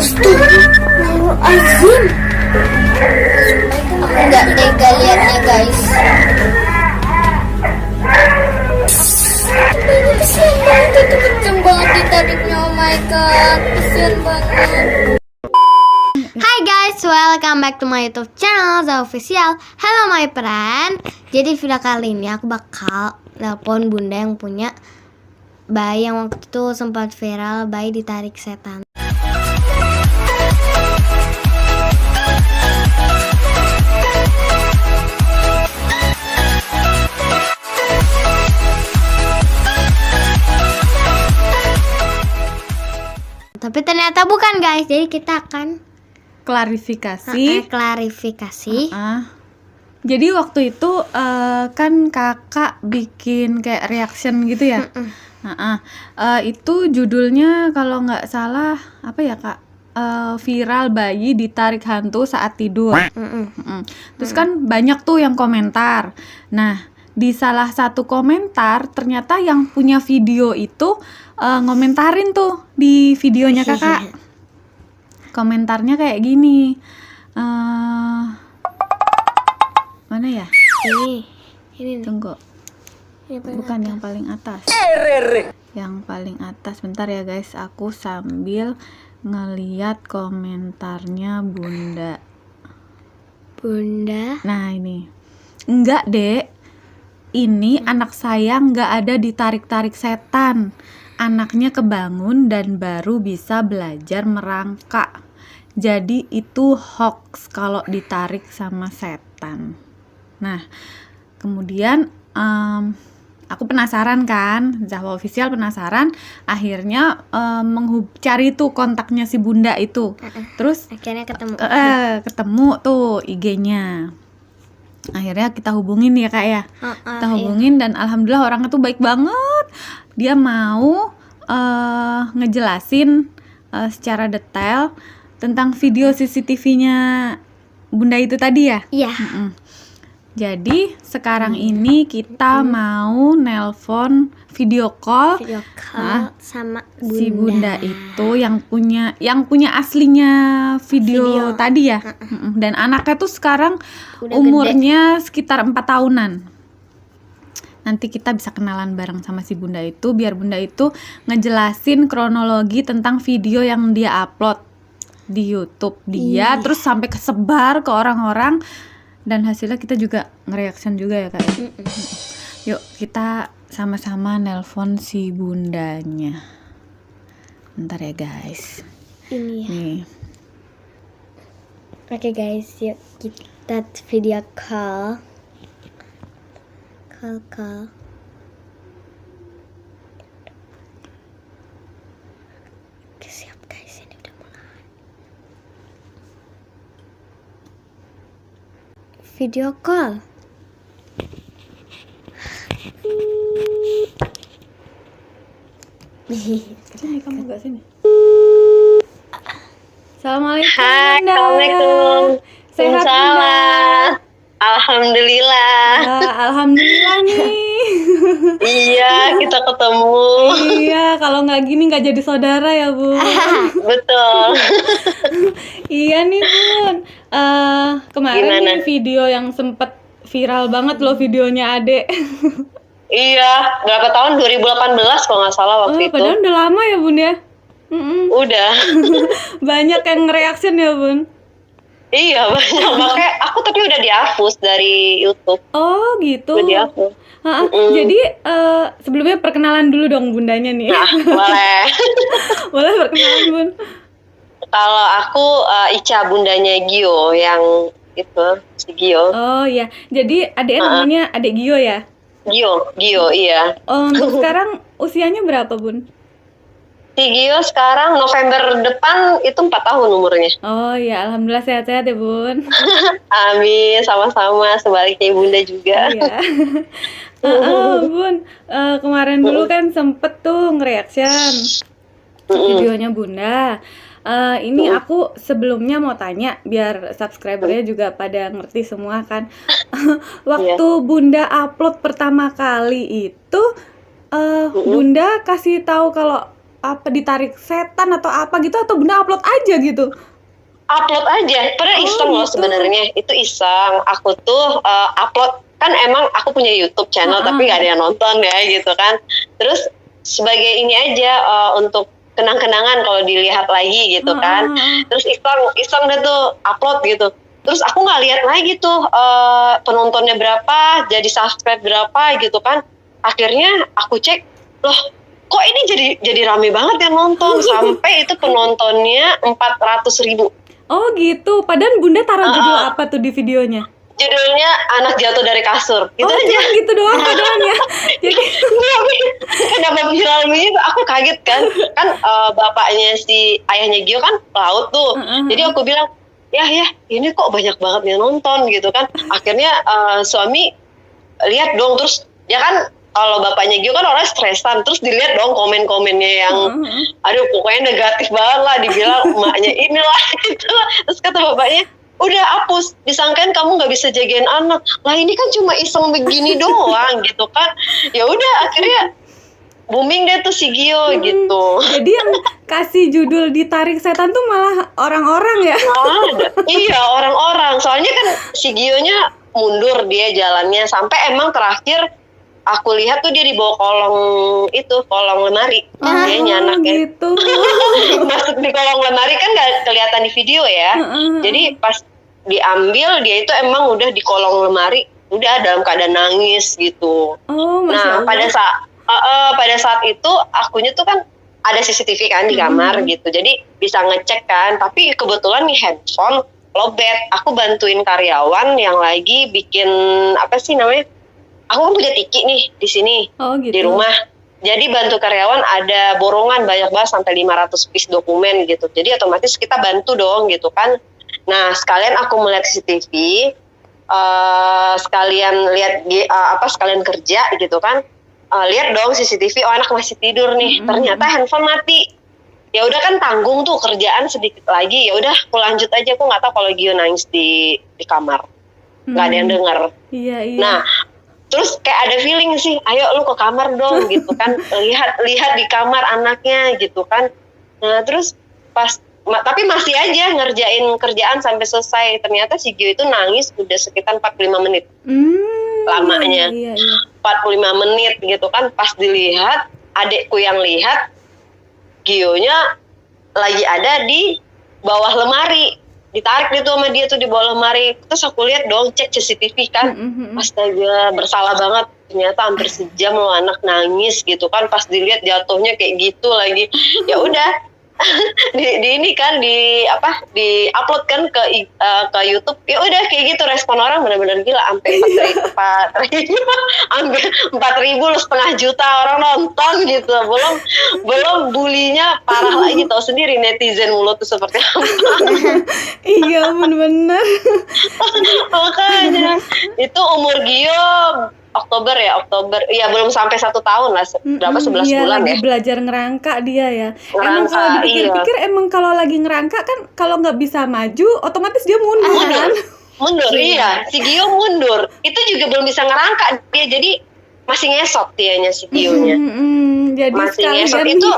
Astagfirullahaladzim. Aku nggak tega liatnya guys. Ini kesian banget, itu kenceng banget ditariknya. Oh my god, kesian banget. Hai guys, welcome back to my YouTube channel Zah Official. Hello my friend. Jadi video kali ini aku bakal nelpon bunda yang punya bayi yang waktu itu sempat viral, bayi ditarik setan. Tapi ternyata bukan guys, jadi kita akan klarifikasi. Jadi waktu itu kan kakak bikin kayak reaction gitu ya. Itu judulnya kalau nggak salah apa ya kak? Viral bayi ditarik hantu saat tidur. Terus kan banyak tuh yang komentar. Nah di salah satu komentar ternyata yang punya video itu ngomentarin tuh di videonya kakak. Komentarnya kayak gini. Mana ya? Ini Tunggu. Bukan yang paling atas. Yang paling atas. Bentar ya guys, aku sambil ngeliat komentarnya bunda. Nah ini. Enggak dek. Ini anak saya nggak ada ditarik-tarik setan. Anaknya kebangun dan baru bisa belajar merangkak. Jadi itu hoax kalau ditarik sama setan. Nah, kemudian aku penasaran kan, Zahwa Official penasaran. Akhirnya cari tuh kontaknya si bunda itu. Terus akhirnya ketemu tuh IG-nya. Akhirnya kita hubungin ya kak ya. Kita hubungin dan alhamdulillah orangnya tuh baik banget. Dia mau ngejelasin secara detail tentang video CCTV-nya bunda itu tadi ya. Iya. Jadi sekarang ini kita mau nelpon video call sama bunda. Si bunda itu yang punya aslinya video tadi ya. Dan anaknya tuh sekarang udah umurnya gede. Sekitar 4 tahunan. Nanti kita bisa kenalan bareng sama si bunda itu, biar bunda itu ngejelasin kronologi tentang video yang dia upload di YouTube dia. Terus sampai kesebar ke orang-orang. Dan hasilnya kita juga nge-reaction juga ya kak. Yuk kita sama-sama nelpon si bundanya. Bentar ya guys. Ini ya. Nih. Oke guys, yuk kita video call. Call. Oke, siap guys, ini udah mulai. Video call. Sini kamu gak sini. Assalamualaikum. Hai, bunda. Assalamualaikum. Sehat bunda. Alhamdulillah. Alhamdulillah nih. Iya, kita ketemu. Iya, kalau nggak gini nggak jadi saudara ya bun. Betul. Iya nih bun. Kemarin nih video yang sempet viral banget loh videonya adek. Iya, berapa tahun? 2018 kalau nggak salah waktu itu. Padahal udah lama ya bun ya. Udah. Banyak yang nge-reaction ya bun. Iya, banyak. Makanya aku tapi udah dihapus dari YouTube. Oh gitu. Udah dihapus. Jadi sebelumnya perkenalan dulu dong bundanya nih. Nah, boleh. Boleh perkenalan bun. Kalau aku Ica, bundanya Gio yang itu, si Gio. Oh iya, jadi adeknya namanya adek Gio ya? Gio, iya. Untuk sekarang usianya berapa bun? Si Gio sekarang November depan itu 4 tahun umurnya. Oh iya, alhamdulillah sehat-sehat ya bun. Amin, sama-sama, sebaliknya bunda juga. Iya. Bun, kemarin dulu kan sempet tuh nge-reaction videonya bunda. Ini aku sebelumnya mau tanya biar subscribernya juga pada ngerti semua kan. Waktu bunda upload pertama kali itu Bunda kasih tahu kalau apa ditarik setan atau apa gitu, atau Bunda upload aja gitu? Upload aja, padahal iseng loh gitu. sebenarnya. Itu iseng. Aku tuh upload, kan emang aku punya YouTube channel tapi gak ada yang nonton ya gitu kan. Terus sebagai ini aja untuk kenang-kenangan kalau dilihat lagi gitu kan. Terus iseng deh tuh upload gitu. Terus aku nggak lihat lagi tuh penontonnya berapa, jadi subscribe berapa gitu kan. Akhirnya aku cek, loh kok ini jadi rame banget yang nonton, sampai itu penontonnya 400.000. Oh gitu, padahal Bunda taruh judul apa tuh di videonya? Judulnya Anak Jatuh dari Kasur, gitu aja. Cuma gitu doang padahal ya. Jadi kenapa viral begitu? Aku kaget kan bapaknya si ayahnya Gio kan pelaut tuh. Jadi aku bilang, ya ini kok banyak banget yang nonton gitu kan. Akhirnya suami lihat dong, terus ya kan kalau bapaknya Gio kan orang stresan, terus dilihat dong komen-komennya yang aduh pokoknya negatif banget lah, dibilang emaknya inilah gitu. Terus kata bapaknya, udah hapus, disangkain kamu nggak bisa jagain anak lah, ini kan cuma iseng begini doang gitu kan. Ya udah akhirnya booming deh tuh si Gio gitu. jadi yang kasih judul ditarik setan tuh malah orang-orang ya? Iya orang-orang, soalnya kan si Gionya mundur dia jalannya, sampai emang terakhir aku lihat tuh dia di bawah kolong lemari. Dia anaknya gitu. masuk di kolong lemari kan nggak kelihatan di video ya. Jadi pas diambil dia itu emang udah di kolong lemari, udah dalam keadaan nangis gitu. Nah pada saat itu akunya tuh kan ada CCTV kan di kamar gitu, jadi bisa ngecek kan. Tapi kebetulan nih handphone lowbat, aku bantuin karyawan yang lagi bikin apa sih namanya, aku kan punya tiki nih di sini di rumah. Jadi bantu karyawan ada borongan banyak banget sampai 500 piece dokumen gitu. Jadi otomatis kita bantu dong gitu kan. Nah sekalian aku melihat CCTV, sekalian lihat sekalian kerja gitu kan. Lihat dong CCTV, oh anak masih tidur nih. Ternyata handphone mati. Ya udah kan tanggung tuh kerjaan sedikit lagi. Ya udah aku lanjut aja, aku nggak tahu kalau Gio nangis di kamar. Nggak ada yang dengar. Iya. Nah, terus kayak ada feeling sih, ayo lu ke kamar dong gitu kan. Lihat di kamar anaknya gitu kan. Nah, terus tapi masih aja ngerjain kerjaan sampai selesai. Ternyata si Gio itu nangis udah sekitar 45 menit. Lamanya. Iya. 45 menit gitu kan. Pas dilihat, adekku yang lihat Gionya lagi ada di bawah lemari, ditarik gitu sama dia tuh di bawah lemari. Terus aku lihat dong, cek CCTV kan. Astaga, bersalah banget. Ternyata hampir sejam loh anak nangis gitu kan. Pas dilihat jatuhnya kayak gitu lagi. Ya udah di ini kan di upload kan ke YouTube. Ya udah kayak gitu, respon orang benar-benar gila, sampai 4.000 lu 500.000 juta orang nonton gitu. Belum bulinya parah lagi, tau sendiri netizen mulut tuh seperti apa. Iya benar. Makanya itu umur Gio Oktober, ya belum sampai 1 tahun lah, berapa 11 bulan lagi ya. Belajar ngerangka dia ya. Emang Ngerangka, kalau dipikir-pikir emang kalau lagi ngerangka kan kalau nggak bisa maju otomatis dia mundur kan? Mundur, iya. Si Gio mundur. Itu juga belum bisa ngerangka dia, jadi masih ngesot dianya si Gionya. Jadi Masih sekalian ngesot itu.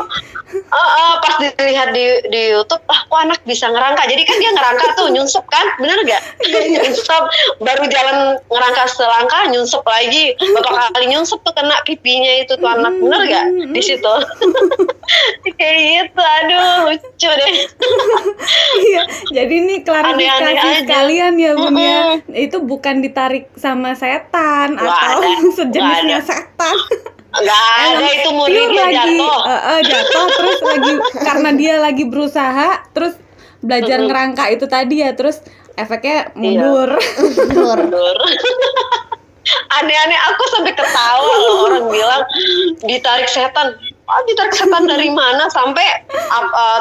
Pas dilihat di YouTube, kok anak bisa ngerangka. Jadi kan dia ngerangka tuh nyunsep kan, bener gak? Nyunsep, baru jalan ngerangka selangkah nyunsep lagi, beberapa kali nyunsep tuh kena pipinya itu tuh anak, bener gak? Di situ. Kayak gitu, aduh lucu deh. Iya, jadi ini klarifikasi Aneh-aneh sekalian ya Bun ya. Itu bukan ditarik sama setan atau sejenisnya setan. Nggak ada, itu murni dia jatuh. Jatuh terus lagi karena dia lagi berusaha terus belajar ngerangka itu tadi ya, terus efeknya mundur. Mundur. Aneh-aneh, aku sampai ketawa loh, orang bilang ditarik setan. Ditarik setan dari mana? Sampai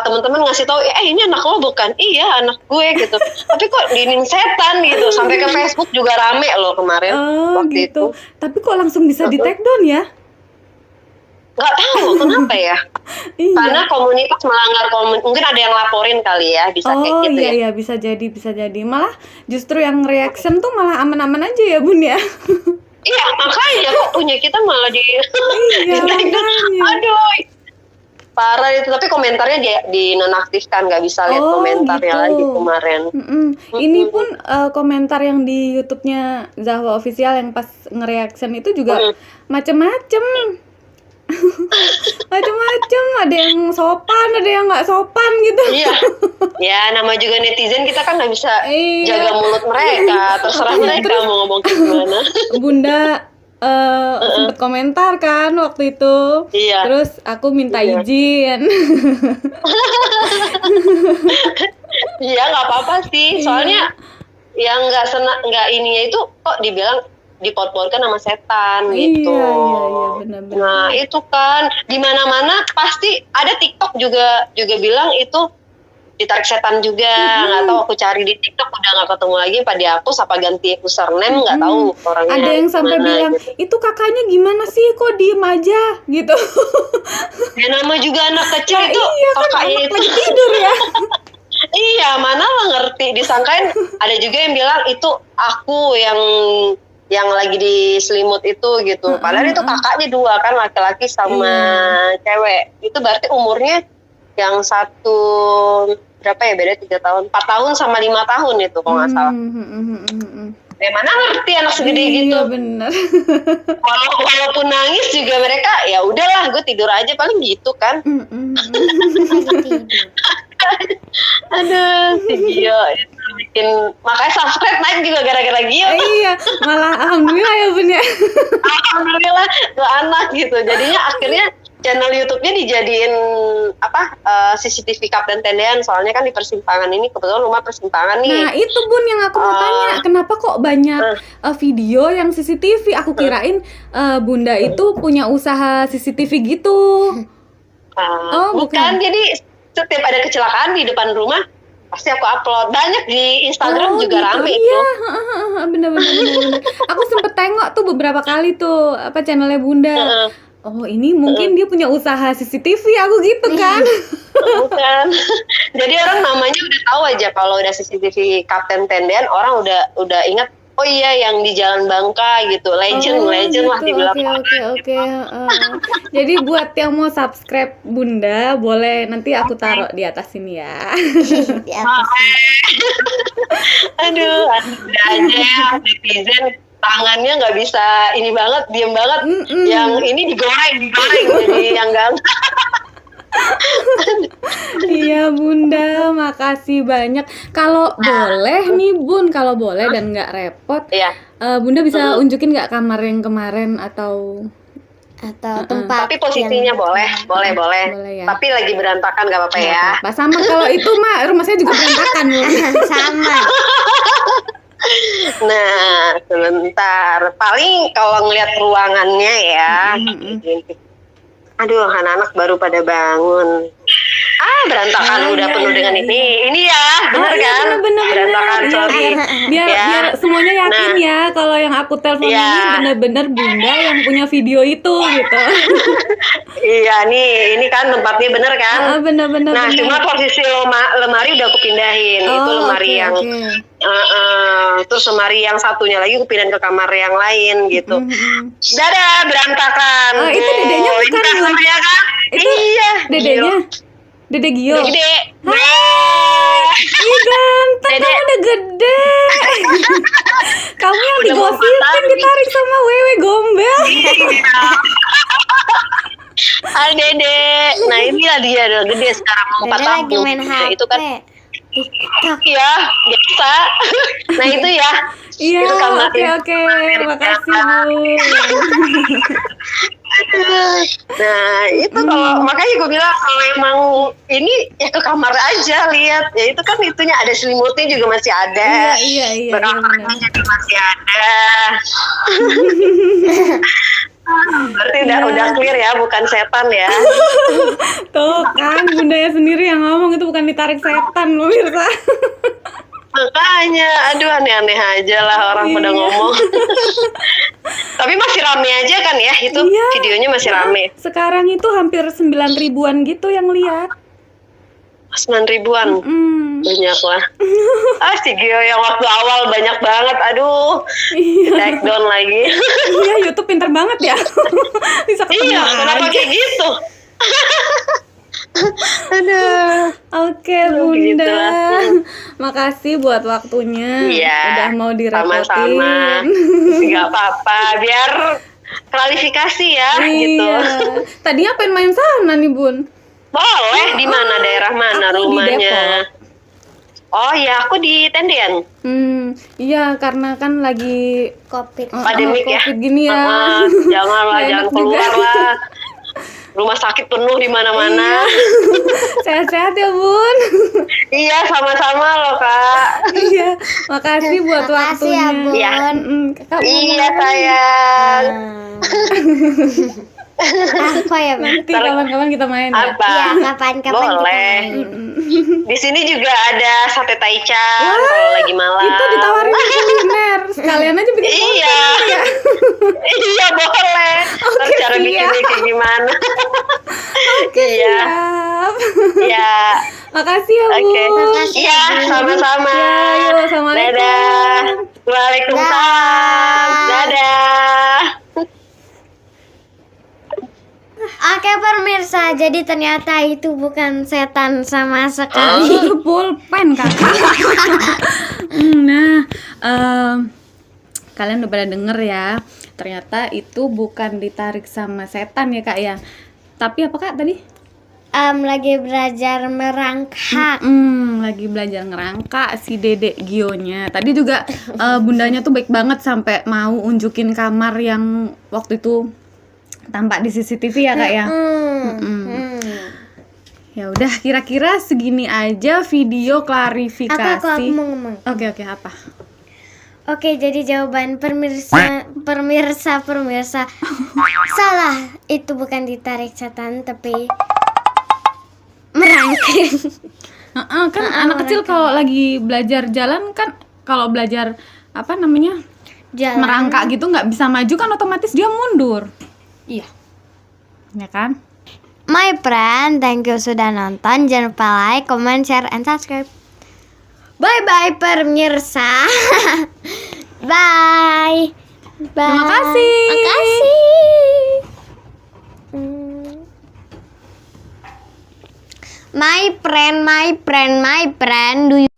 teman-teman ngasih tahu, ini anak lo bukan? Iya anak gue gitu. Tapi kok diinin setan gitu. Sampai ke Facebook juga rame loh kemarin. Waktu gitu. itu. Tapi kok langsung bisa di take down ya? Nggak tahu kenapa ya. Iya. Karena komunitas melanggar mungkin ada yang laporin kali ya, bisa kayak gitu ya. Iya, bisa jadi. Malah justru yang reaction tuh malah aman-aman aja ya Bun ya. Iya makanya kok punya kita malah di Iya, makanya. aduh Parah itu, tapi komentarnya dia dinonaktifkan, nggak bisa lihat komentarnya gitu. lagi kemarin. Ini pun komentar yang di YouTube-nya Zahwa Official yang pas nge-reaction itu juga macem-macem. Macem-macem, ada yang sopan, ada yang nggak sopan gitu. Iya, ya nama juga netizen, kita kan nggak bisa jaga mulut mereka, terserah mereka mau ngomong gimana. Bunda sempet komentar kan waktu itu. Iya. Terus aku minta izin. Iya, nggak apa-apa sih. Soalnya yang nggak ininya itu kok dibilang dipot-potkan sama setan gitu. Iya, benar-benar. Nah, itu kan di mana-mana pasti ada. TikTok juga bilang itu ditarik setan juga. Nggak tahu, aku cari di TikTok udah nggak ketemu lagi, apa dihapus apa ganti username, nggak tahu orangnya. Ada yang sampai bilang gitu. itu kakaknya gimana sih, kok diem aja gitu. Ya nama juga anak kecil itu, iya kan, kakaknya anak itu lagi tidur ya. Iya, mana lah ngerti, disangkain. Ada juga yang bilang itu aku yang lagi di selimut itu gitu. Padahal itu kakaknya dua kan, laki-laki sama cewek. Itu berarti umurnya yang satu berapa ya, beda 3 tahun, 4 tahun sama 5 tahun itu kalau nggak salah. Ya mana ngerti anak segede gitu. Iya bener. Walaupun nangis juga mereka ya udahlah, gue tidur aja paling gitu kan. Aduh, si Gio itu bikin, makanya subscribe naik juga gara-gara Gio. Iya, malah alhamdulillah ya Bun ya. Alhamdulillah tuh anak gitu. Jadinya akhirnya channel YouTube-nya dijadiin CCTV Kapten Tendean, soalnya kan di persimpangan ini kebetulan rumah persimpangan nih. Nah itu Bun yang aku mau tanya, kenapa kok banyak video yang CCTV? Aku kirain Bunda itu punya usaha CCTV gitu. Bukan, jadi setiap ada kecelakaan di depan rumah pasti aku upload. Banyak di Instagram juga gitu. rame iya. itu. Bener. Aku sempet tengok tuh beberapa kali tuh channelnya Bunda. Oh ini mungkin dia punya usaha CCTV, aku gitu kan. Bukan. Jadi orang namanya udah tahu aja kalau udah CCTV Kapten Tendean, orang udah ingat, oh iya yang di Jalan Bangka gitu. Legend gitu. lah dibilang. Oke. Jadi buat yang mau subscribe Bunda, boleh nanti aku taruh di atas sini ya. Di atas. Aduh, udah aja ya netizen, tangannya nggak bisa ini banget, diem banget. Yang ini digoreng jadi yang enggak. Iya Bunda, makasih banyak. Kalau boleh nih Bun, kalau boleh dan nggak repot, Bunda bisa unjukin nggak kamar yang kemarin atau tempat. Tapi posisinya boleh. Ya. Tapi lagi berantakan, nggak apa-apa ya. Apa sama kalau itu mah rumah saya juga berantakan. Sama. Nah, sebentar. Paling kalau ngeliat ruangannya ya. Aduh, anak-anak baru pada bangun. Berantakan, udah penuh dengan ini. Ini ya, bener kan? Bener. Berantakan, sorry. Biar semuanya yakin ya kalau yang aku telepon ini bener-bener Bunda yang punya video itu gitu. Iya, ini kan tempatnya bener kan? Bener. Nah, cuma posisi lemari udah aku pindahin. Itu lemari yang terus lemari yang satunya lagi aku pindahin ke kamar yang lain gitu. Dadah, berantakan. Itu dedenya ini bukan kamarnya kan? Itu iya, dedenya. Dede Gio. Gede. Ih ganteng, kamu udah gede. Kamu yang digosipin ditarik sama Wewe Gombel. Dede. Nah inilah dia udah gede sekarang, mau 4 tahun. Lagi main HP. Itu kan TikTok. ya biasa. Nah itu ya. Iya, oke. Makasih Bu. Nah itu kalau makanya gue bilang kalau emang ini ya ke kamar aja lihat, ya itu kan itunya ada selimutnya juga masih ada. Iya. Berantaknya juga masih ada. Berarti udah clear ya, bukan setan ya. Tuh kan Bundanya sendiri yang ngomong itu bukan ditarik setan loh Mirsa. Makanya, aduh aneh-aneh aja lah orang pada ngomong. Tapi masih rame aja kan ya, itu videonya masih rame. Sekarang itu hampir 9.000-an gitu yang lihat. 9.000-an, banyak lah. Si Gio yang waktu awal banyak banget, aduh, take down lagi. Iya, YouTube pinter banget ya. Bisa ketemu kenapa kayak gitu? Aduh. Oke, Bunda. Gitu. Makasih buat waktunya. Iya. Udah mau direpotin. Sama-sama. Gak apa-apa, biar klarifikasi ya gitu. Iya. Tadinya pengen main sana nih, Bun. Boleh, di mana, daerah mana Aku di rumahnya? Depok. Oh ya, aku di Tendian. Iya, karena kan lagi Covid. Pandemik ya. Covid gini ya. Janganlah, Nggak jangan enak juga. keluar lah. Rumah sakit penuh di mana-mana. Sehat-sehat ya, Bun. Iya, sama-sama loh, Kak. Iya, makasih buat Makasih ya, waktunya. Bun. Iya. Kakak mau Iya, nanya. sayang. Apa ya, Bun? Nanti kapan-kapan kita main ya. Apa? Iya, kapan-kapan kita Boleh. main. Di sini juga ada sate taichan kalau lagi malam. Itu ditawarin kuliner. Sekalian aja bikin konten Iya. nanti ya. Iya, boleh. Ntar cara siap. bikinnya kayak gimana. Iya. Siap. Iya. Makasih ya, Bu. Oke. Makasih, Iya, Bu. sama-sama. Ya, yuk, assalamualaikum. Dadah. Waalaikumsalam. Dadah. Oke pemirsa, jadi ternyata itu bukan setan sama sekali. Itu pulpen, Kakak. Nah, kalian udah pada denger ya. Ternyata itu bukan ditarik sama setan ya, Kak ya. Tapi apa, Kak, tadi? Lagi belajar merangkak. Lagi belajar ngerangka si Dedek Gionya. Tadi juga bundanya tuh baik banget sampai mau unjukin kamar yang waktu itu tampak di CCTV ya, Kak ya. Ya udah, kira-kira segini aja video klarifikasi. Aku mau ngomong. Oke, apa? Oke, jadi jawaban pemirsa salah. Itu bukan ditarik setan tapi merangkak. Kan anak kecil kalau lagi belajar jalan kan, kalau belajar apa namanya Jalan. merangkak gitu nggak bisa maju kan, otomatis dia mundur. Iya, ya kan? My friend, thank you sudah nonton. Jangan lupa like, comment, share, and subscribe. Bye-bye pemirsa. Bye. Terima kasih. Makasih. My friend, do you